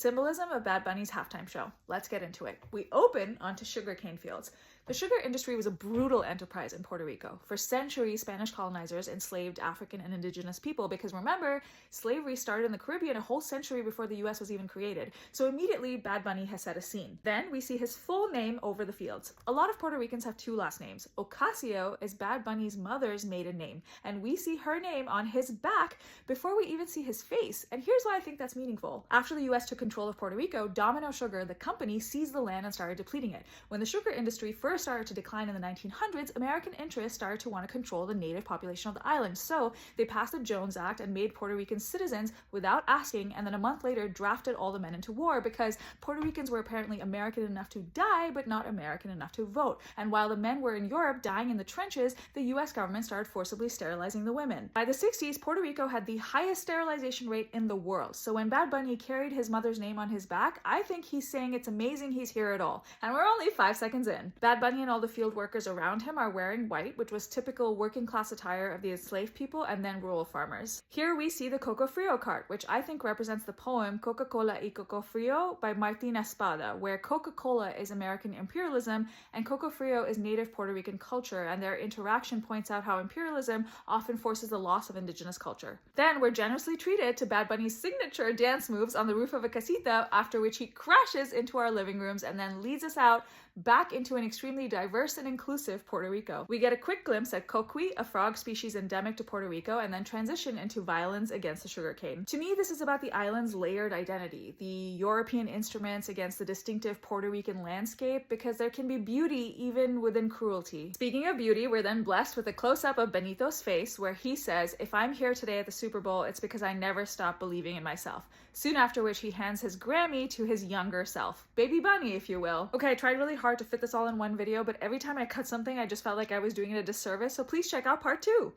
Symbolism of Bad Bunny's halftime show. Let's get into it. We open onto sugarcane fields. The sugar industry was a brutal enterprise in Puerto Rico. For centuries, Spanish colonizers enslaved African and indigenous people because remember, slavery started in the Caribbean a whole century before the US was even created. So immediately, Bad Bunny has set a scene. Then we see his full name over the fields. A lot of Puerto Ricans have two last names. Ocasio is Bad Bunny's mother's maiden name, and we see her name on his back before we even see his face. And here's why I think that's meaningful. After the US took control of Puerto Rico, Domino Sugar, the company, seized the land and started depleting it. When the sugar industry first started to decline in the 1900s, American interests started to want to control the native population of the island. So they passed the Jones Act and made Puerto Ricans citizens without asking, and then a month later drafted all the men into war because Puerto Ricans were apparently American enough to die, but not American enough to vote. And while the men were in Europe dying in the trenches, the US government started forcibly sterilizing the women. By the 60s, Puerto Rico had the highest sterilization rate in the world. So when Bad Bunny carried his mother's name on his back, I think he's saying it's amazing he's here at all. And we're only 5 seconds in. Bad Bunny and all the field workers around him are wearing white, which was typical working class attire of the enslaved people and then rural farmers. Here we see the Coco Frio cart, which I think represents the poem Coca-Cola y Coco Frio by Martin Espada, where Coca-Cola is American imperialism and Coco Frio is native Puerto Rican culture, and their interaction points out how imperialism often forces the loss of indigenous culture. Then we're generously treated to Bad Bunny's signature dance moves on the roof of a casita, after which he crashes into our living rooms and then leads us out back into an extremely diverse and inclusive Puerto Rico. We get a quick glimpse at coqui, a frog species endemic to Puerto Rico, and then transition into violence against the sugarcane. To me, this is about the island's layered identity, the European instruments against the distinctive Puerto Rican landscape, because there can be beauty even within cruelty. Speaking of beauty, we're then blessed with a close-up of Benito's face where he says, "If I'm here today at the Super Bowl, it's because I never stopped believing in myself." Soon after which he hands his Grammy to his younger self. Baby Bunny, if you will. Okay, I tried really hard to fit this all in one video, but every time I cut something, I just felt like I was doing it a disservice, so please check out part 2.